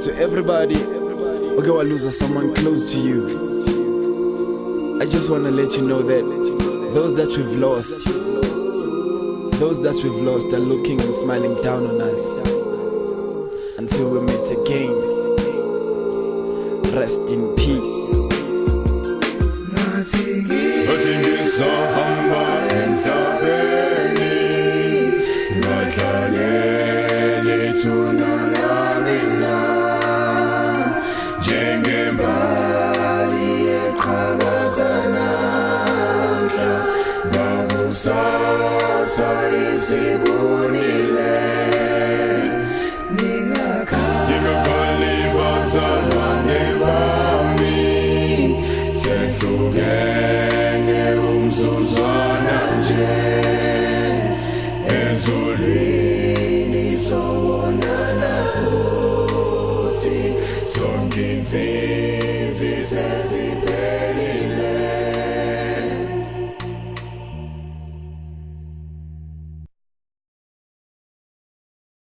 To everybody, okay, I lose someone close to you. I just wanna let you know that those that we've lost are looking and smiling down on us. Until we meet again, rest in peace. Sonke